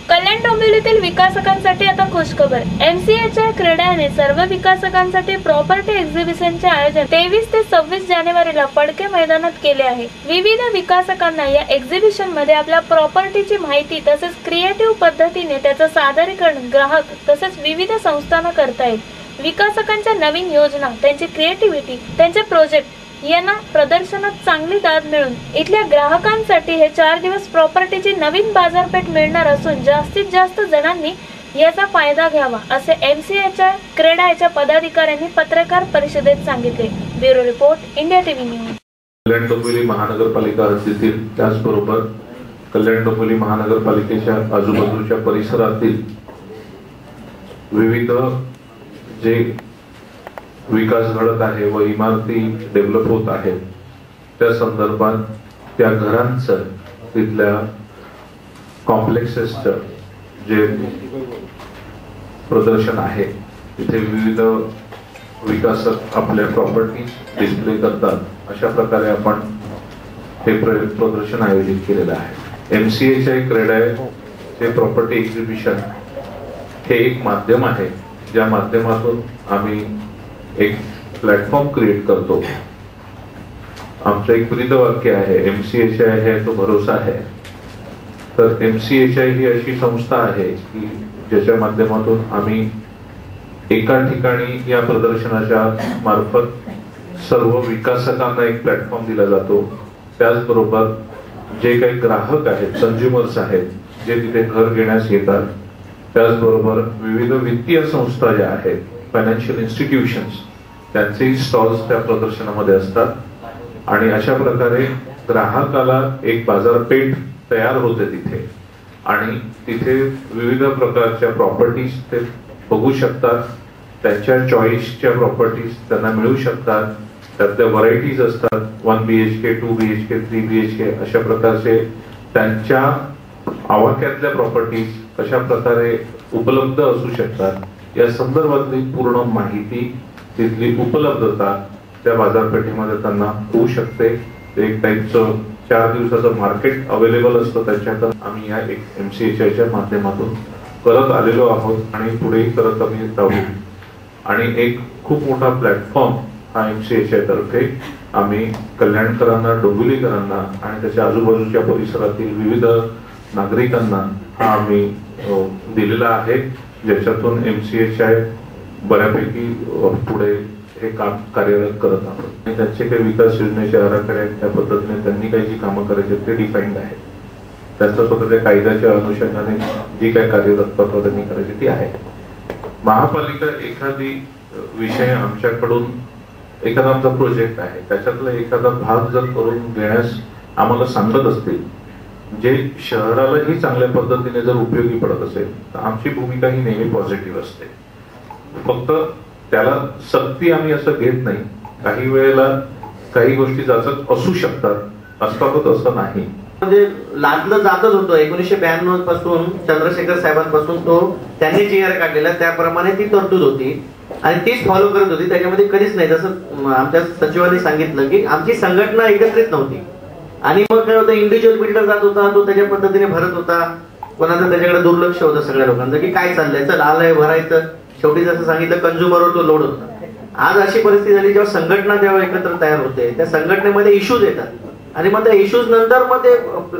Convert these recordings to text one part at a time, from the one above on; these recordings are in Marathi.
कल्याण डोंबिवलीतील विकासकांसाठी आता खुशखबर। MCHI क्रीडाने सर्व विकासकांसाठी प्रॉपर्टी एक्झिबिशनचे आयोजन 23 ते 26 जानेवारीला पडके मैदानात केले आहे। विविध विकासकांना या एक्झिबिशन मध्ये आपल्या प्रॉपर्टीची माहिती तसेच क्रिएटिव्ह पद्धतीने त्याचे सादरीकरण ग्राहक तसेच विविध संस्थांना करता येईल। विकासकांच्या नवीन योजना, त्यांची क्रिएटिव्हिटी, त्यांचे प्रोजेक्ट यांना प्रदर्शनात चांगली दाद मिळून इथल्या ग्राहकांसाठी हे 4 दिवस प्रॉपर्टीची नवीन बाजारपेठ मिळणार असून जास्तीत जास्त जणांनी याचा फायदा घ्यावा असे MCHI क्रीडाच्या पदाधिकाऱ्यांनी पत्रकार परिषदेत सांगितले। Bureau report, India TV news. Kalyan Dombivli महानगरपालिका हद्दीतील त्याचबरोबर कल्याण डोंबिवली महानगरपालिकेच्या आजूबाजूच्या परिसरातील विविध जे विकास घडत आहे व इमारती डेव्हलप होत आहेत त्या संदर्भात त्या घरांचं तिथल्या कॉम्प्लेक्सेसचं जे प्रदर्शन आहे तिथे विविध विकासक आपल्या प्रॉपर्टीज डिस्प्ले करतात अशा प्रकारे आपण हे प्रदर्शन आयोजित केलेलं आहे। MCHI क्रीडाचे प्रॉपर्टी एक्झिबिशन हे एक माध्यम आहे ज्या माध्यमातून आम्ही एक प्लॅटफॉर्म क्रिएट करतो। आमचं एक ब्रीदवाक्य आहे, MCHI है तो भरोसा है। तर MCHI ही अशी संस्था आहे की ज्याच्या माध्यमातून आम्ही एका ठिकाणी या प्रदर्शनाच्या मार्फत सर्व विकासकांना एक प्लॅटफॉर्म दिला जातो। त्याचबरोबर जे काही ग्राहक आहेत, कंझ्युमर्स आहेत, जे तिथे घर घेण्यास येतात, त्याचबरोबर विविध वित्तीय संस्था ज्या आहेत, फायनान्शियल इन्स्टिट्यूशन्स, त्यांचे स्टॉल्स त्या प्रदर्शनामध्ये असतात आणि अशा प्रकारे ग्राहकाला एक बाजारपेठ तयार होते तिथे आणि तिथे विविध प्रकारच्या प्रॉपर्टीज ते बघू शकतात। त्यांच्या चॉईसच्या प्रॉपर्टीज त्यांना मिळू शकतात। त्यातल्या व्हरायटीज असतात, 1 BHK, 2 BHK, 3 BHK अशा प्रकारचे त्यांच्या आवाक्यातल्या प्रॉपर्टीज कशा प्रकारे उपलब्ध असू शकतात या संदर्भातली पूर्ण माहिती, तिथली उपलब्धता त्या बाजारपेठेमध्ये त्यांना होऊ शकते। एक टाईपचं 4 दिवसाचं मार्केट अवेलेबल असतं त्यांच्याकडे। आम्ही या एक MCHIच्या माध्यमातून करत आलेलो आहोत आणि पुढेही करत आम्ही राहू आणि एक खूप मोठा प्लॅटफॉर्म हा MCHI तर्फे आम्ही कल्याणकरांना, डोंबिवलीकरांना आणि त्याच्या आजूबाजूच्या परिसरातील विविध नागरिकांना हा आम्ही दिलेला आहे, ज्याच्यातून MCHI बऱ्यापैकी पुढे हे काम कार्यरत करत आहोत। त्यांचे काही विकास योजनेचे आराखडे आहेत, त्या पद्धतीने त्यांनी काही जी कामं करायची ते डिफाईन्ड आहेत। त्यांच्या स्वतःच्या कायद्याच्या अनुषंगाने जी काही कार्यरत त्यांनी करायची ती आहे। महापालिका एखादी विषय आमच्याकडून एखादा आमचा प्रोजेक्ट आहे त्याच्यातला एखादा भाग जर करून घेण्यास आम्हाला सांगत असतील जे शहरालाही चांगल्या पद्धतीने जर उपयोगी पडत असेल तर आमची भूमिका ही नेहमी पॉझिटिव्ह असते। फक्त त्याला सक्ती आम्ही असं घेत नाही। काही वेळेला काही गोष्टी जाचक असू शकतात, असतातच असं नाही। म्हणजे लादलं जातच होतं 1992 पासून चंद्रशेखर साहेबांपासून तो त्यांनी जी आर काढलेला त्याप्रमाणे ती तरतूद होती आणि तीच फॉलो करत होती। त्याच्यामध्ये कधीच नाही, जसं आमच्या सचिवांनी सांगितलं की आमची संघटना एकत्रित नव्हती आणि मग काय होतं, इंडिव्हिज्युअल बिल्डर जात होता, तो त्याच्या पद्धतीने भरत होता, कोणाचं त्याच्याकडे दुर्लक्ष होतं सगळ्या लोकांचं की काय चाललंय, चल आलंय भरायचं। शेवटी जसं सांगितलं कंझ्युमरवर तो लोड होता। आज अशी परिस्थिती झाली जेव्हा संघटना जेव्हा एकत्र तयार होते त्या संघटनेमध्ये इश्यूज येतात आणि मग त्या इश्यूज नंतर मग ते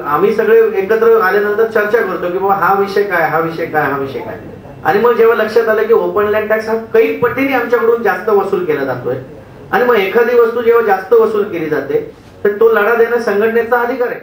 आम्ही सगळे एकत्र आल्यानंतर चर्चा करतो की बाबा हा विषय काय, हा विषय काय, हा विषय काय। आणि मग जेव्हा लक्षात आलं की ओपन लँड टॅक्स हा काही पटीने आमच्याकडून जास्त वसूल केला जातोय आणि मग एखादी वस्तू जेव्हा जास्त वसूल केली जाते तर तो लढा देणं संघटनेचा अधिकार आहे।